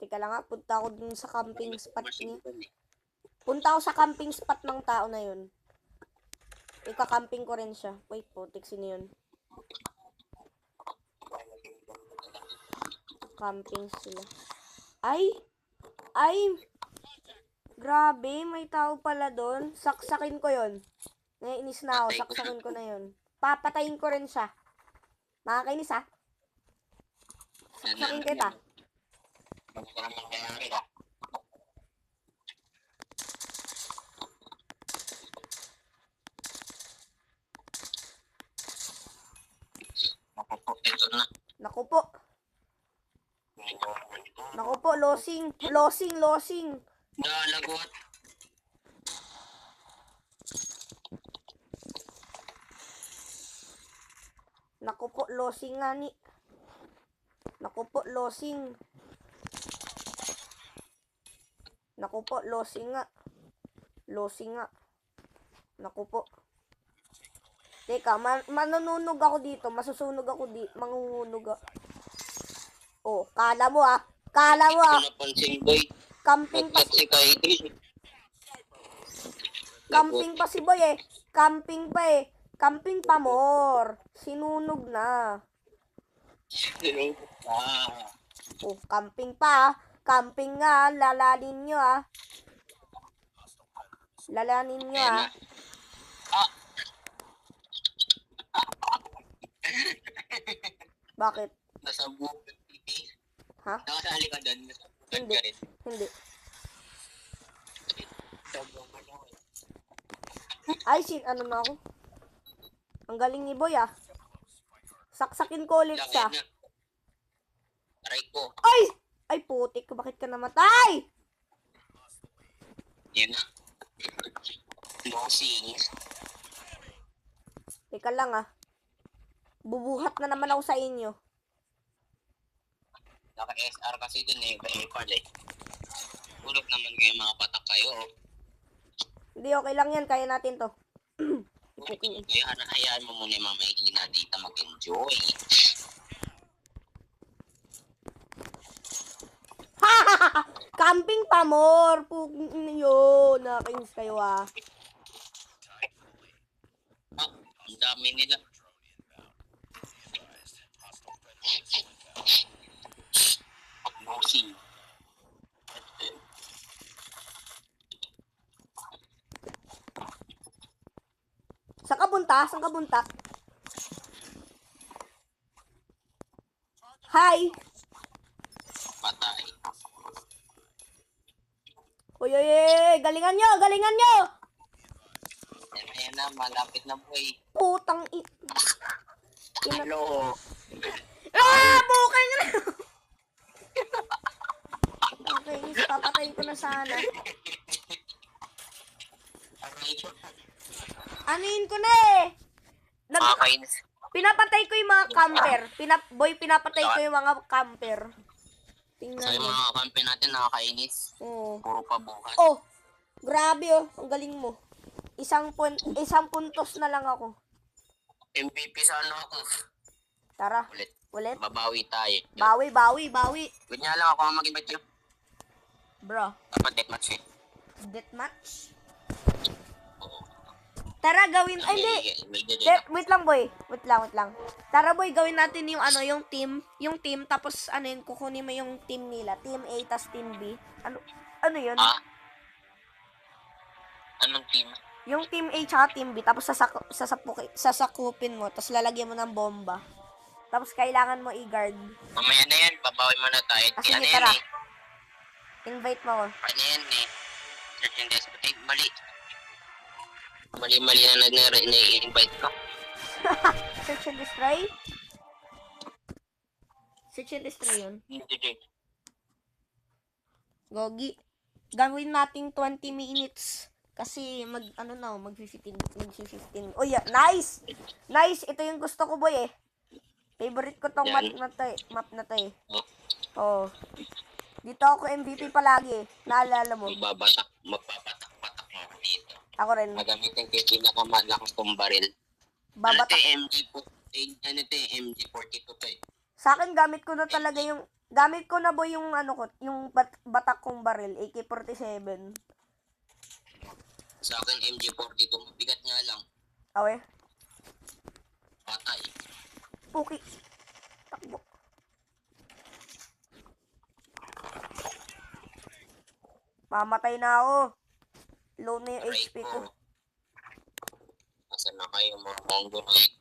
Teka lang nga, punta ako dun sa camping spot niya. Punta ako sa camping spot ng tao na yun. Ika-camping ko rin siya. Wait, putik, sino yun? Camping sila. Ay! Grabe, may tao pala doon. Saksakin ko yun. Naiinis na ako, saksakin ko na yun. Papatayin ko rin siya. Nakakainis ha? Saksakin kita. Naku po. Naku po, losing. Dalagot. Naku po, losing nga ni. Naku po, losing. Naku po, losing nga. Naku po. Teka, manununog ako dito. Masusunog ako dito. Mangungunog ako. Oh, kala mo ah. Napansin, boy. Camping pa si Camping pa si boy eh. Camping pa more. Sinunog na. Oh, camping pa ah. Camping nga. Lalanin nyo ah. Bakit? Nasa buong Ha? nakasali ka doon. Hindi. Ay, ano na ako? Ang galing ni boy ah. Saksakin ko ulit siya. Aray ko. Ay, putik. Bakit ka namatay? Yan na. Bossing. Teka lang ah. Bubuhat na naman ako sa inyo. Naka-SR kasi dun eh. Ba-airpal eh. Ulog naman kayo mga patak kayo. Hindi, okay lang yan. Kaya natin to. Kaya hayaan mo muna yung mga mahihina dito mag-enjoy. Camping pa more. Yun. Nakakainis kayo ah. Ang dami nila. Bossing. Saan ka bunta? Hi! Patay. Uy, galingan nyo! Ayan na, malapit na po eh. Putang Hello. Bukay na! Okay, papatayin ko na sana. Anuin ko na eh! Pinapatay ko yung mga camper. Pinapatay ko yung mga camper. Tingnan So yung mo. mga kampi natin nakakainis. Oh. Puro pabuhat. Oh, grabe oh. Ang galing mo. Isang puntos na lang ako. MVP sa ano ako. Tara. Ulit. Babawi tayo. Bawi. Ganyan lang ako ang mag-invite nyo. Bro. Dapat deathmatch eh. Deathmatch? Oo. Tara, gawin. Ay, hindi. Wait lang, boy. Wait lang. Tara, boy, gawin natin yung yung team. Yung team, tapos kukunin mo yung team nila. Team A, tas team B. Ano yun? Anong team? Yung team A tsaka team B, tapos sasakupin mo, tapos lalagyan mo ng bomba. Tapos kailangan mo i-guard. Mamaya na yan, babawi mo na tayo. Kasi Ano tara. yan eh? Invite mo ako. Ano yan eh? Search and desperate. Mali. Mali na na-invite ko. Search and destroy? Search and destroy yun. Hindi. Gogi. Gawin natin 20 minutes. Kasi mag-15. Oh yeah, nice! Nice! Ito yung gusto ko, boy eh. Favorite ko tong map na to eh. Oh. Dito ako MVP palagi eh. Naalala mo. Magpapatak mo dito. Ako rin. Magamitin ko yung pinakamalakas kong baril. Babatak. MG42 to eh. Sa akin, gamit ko na talaga yung Gamit ko na boy yung ano ko, yung batak kong baril, AK-47. Sa akin, MG42. Mabigat nga lang. Awe, Patay. puki. Takbo. Mamatay na ako. Low na yung Aray HP ko. Asa na kayo mga mongoloid?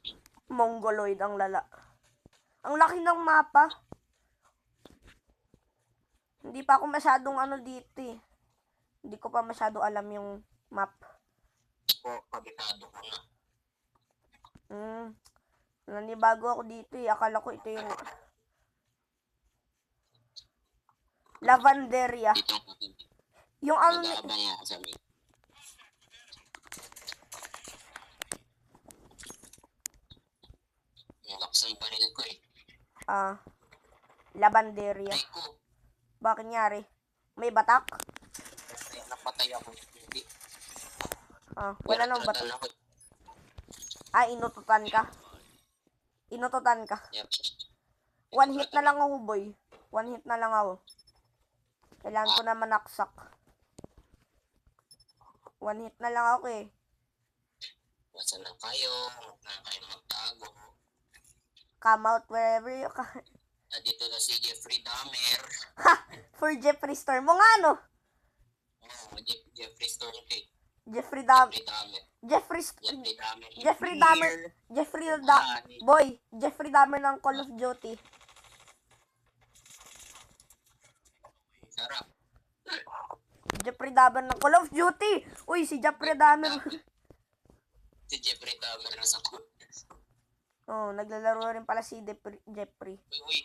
Mongoloid ang lala. Ang laki ng mapa. Hindi pa ako masyadong ano dito eh. Hindi ko pa masyado alam yung map. Kabisado ko na. Nanibago ako dito eh. Akala ko ito yung Lavanderia. Dito ako. Yung ano, Mag-aabang ako sa may. Yung lakas ng baril ko eh. Lavanderia. Ay ko. Bakit nyari? May batak? Kaya napatay ako. Hindi. Wala nang batak. Naratan ako. Inututan ka. Inututan ka. Yep. One hit na lang ako, boy. One hit na lang ako. Kailangan ko na manaksak. One hit na lang ako eh. Wasa na kayo. Huwag na kayo magtago. Come out wherever you can. Dito na si Jeffrey Dahmer. For Jeffree Star mo nga, no? Jeffrey Storm Cake. Jeffree Dahmer. Jeffrey Dahmer. Jeffree Dahmer. Boy, Jeffree Dahmer ng Call of Duty. Sarap. Jeffree Dahmer ng Call of Duty. Uy, si Jeffree Dahmer. Si Jeffrey Dahmer nasa court. Naglalaro rin pala si Jeffree. Uy.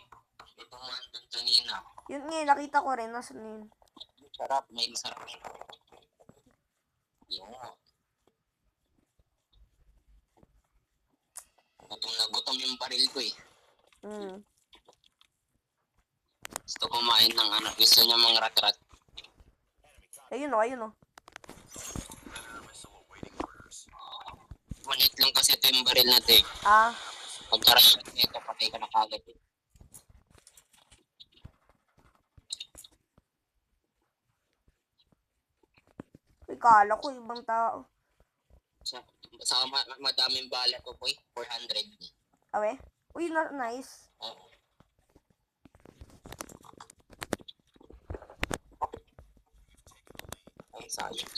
Ito man dun kanina. Yun nga, nakita ko rin. Nasaan yun? Sarap. May sarap. Yung gutom yung baril ko eh. Gusto kumain ng ano. Gusto niya mga rat-rat. Ayun o. Manit lang kasi ito yung baril natin. Pagkaras nito, patay ka na kagad eh. Kala ko ibang tao. Sa madaming bala ko po 400. Awe? Uy, nice. Oo. Ay, sayang.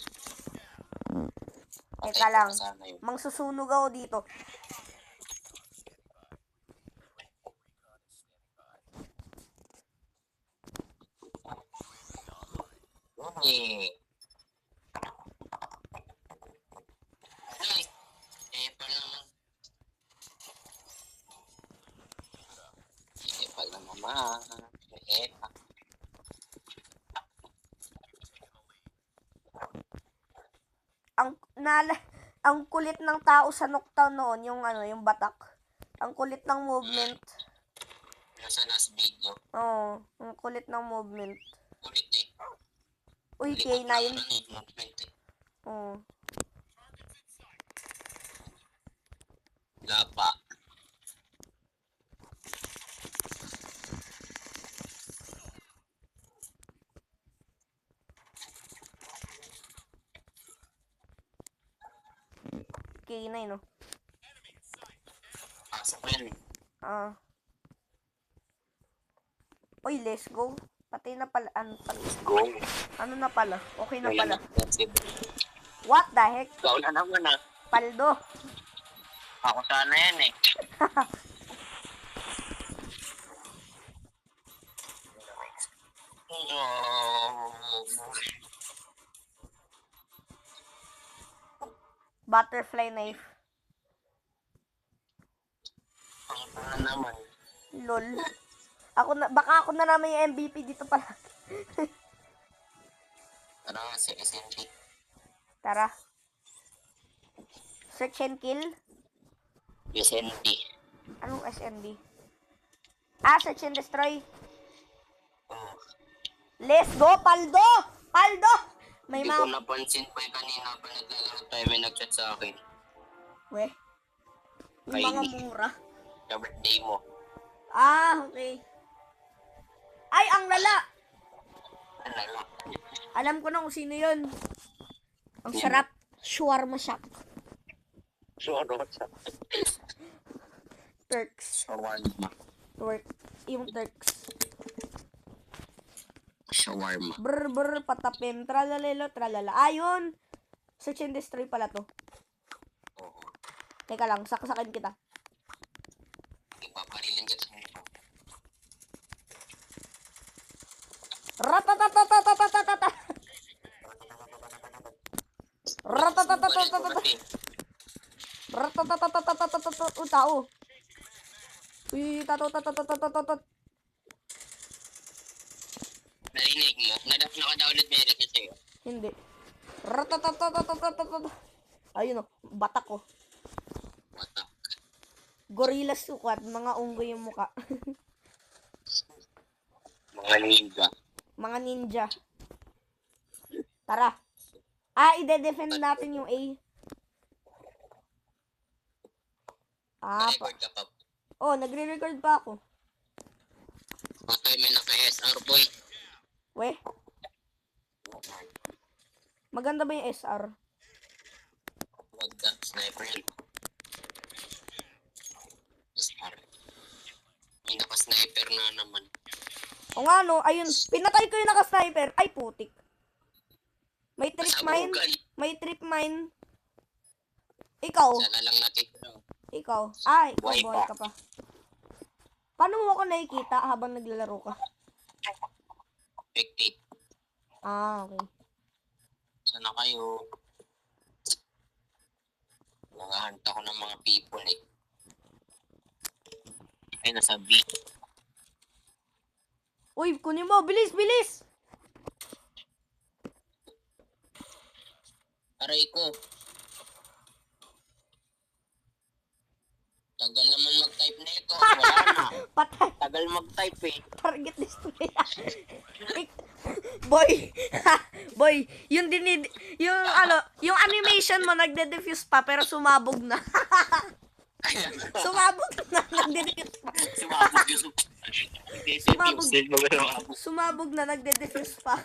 Teka lang. Mangsusunog ako dito. Ay, pala naman. Pala naman. Ang kulit ng tao sa Nuketown noon, yung batak. Ang kulit ng movement. Nasa last video. Ang kulit ng movement. Kulit eh. Uy, K9. Lapa. K9, no? Pasok ko yan. Uy, let's go. Patay na pala. Go. Ano na pala? Okay na Wala pala. na. What the heck? Ikaw na naman ah. Paldo. Ako sana yan eh. Butterfly knife. Ang naman. Lol. Baka ako na naman yung MVP dito pala. Tara nga si SND. Tara. Search and kill. SND. Anong SND? Search and destroy. Let's go, Paldo! Paldo! Hindi ko napansin pa kanina pa naglalaro tayo, may nag-chat sa akin. Weh? Yung mga mura. Sa birthday mo. Okay. Alam ko na kung sino yun. Ang sarap. Shawarma shop. Turks. Shawarma. Yung Turks. Shawarma. Brr, patapim. Tralalelo, tralala. Ayun. Search and destroy pala to. Oo. Teka lang, saksakin kita. Ipaparilin ka sa mga. Ratatatatatatatata. Ratatatatatatatata. Ratatatatatatatata. Tao. Uy, tato. Narinig mo? Naka-download mo yun sa'yo. Hindi. Ratatatatatatatata. Ayun o, batak ko. Watak. Gorilla Squad, mga unggoy yung muka. Mga ninja. Mga ninja. Tara. Ide-defend natin yung A. Record ka pa. Oh, nagre-record pa ako. Patay may naka-SR boy. Weh, maganda ba yung SR? Wag ka. Sniper yan. SR. May naka-sniper na naman. O nga no, ayun, pinatay ko yung naka-sniper. Ay, putik. May trip mine. Masabugan. May trip mine. Ikaw. Sana lang natin. Ikaw. Ikaw Buhay buhay pa. ka pa. Paano mo ako nakikita habang naglalaro ka? Spectate. Okay. Sana kayo. Nangahanta ko ng mga people eh. Ay, nasa B. Uy, kunin mo. Bilis! Aray ko. Tagal naman mag-type na ito. Wala na. Patay. Tagal mag-type eh. Target display. Boy. Boy, yung yung animation mo nagde-diffuse pa pero sumabog na. Sumabog na, nagde-diffuse pa. Sumabog na, nagde-diffuse pa.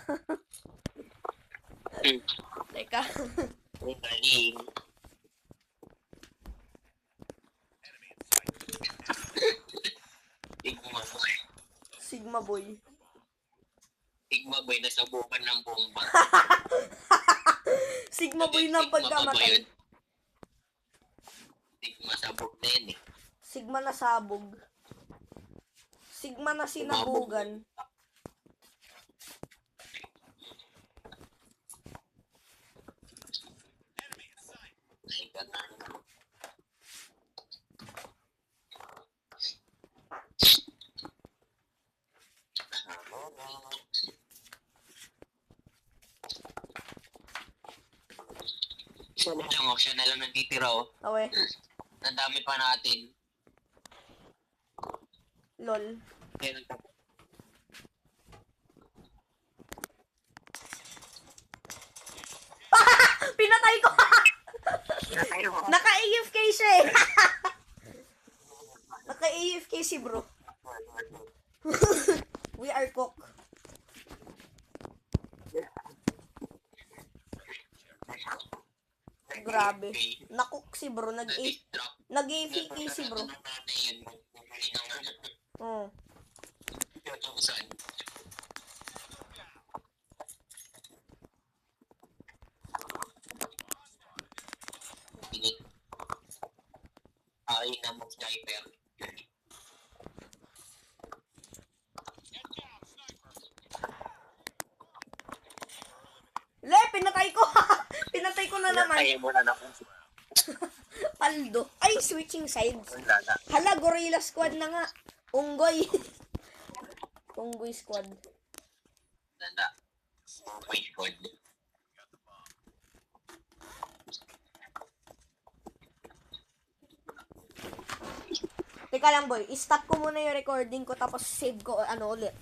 Teka. Ang galing. Sigma boy. Sigma boy, nasabukan ng bomba. Sigma boy ng pagkamatay. Sigma sabog na yun eh. Sigma na sabog. Sigma na sinabugan. Ay, ganun. Siya na lang nagtitira oh. Awe. Ang dami pa natin. Lol. Kaya Pinatay ko! Naka-AFK siya eh. Naka-AFK si bro. We are cook. Grabe. Nakook si bro. Nag-AFK si bro. Oh. Ay, na mag-sniper. Le, pinatay ko. Pinatay ko na naman. Kaya mo na naman. Paldo. Ay, switching sides. Wala na. Hala, Gorilla Squad na nga. Unggoy. Unggoy Squad. Nanda. Wait, God. Teka lang boy, i-stop ko muna yung recording ko tapos save ko ulit.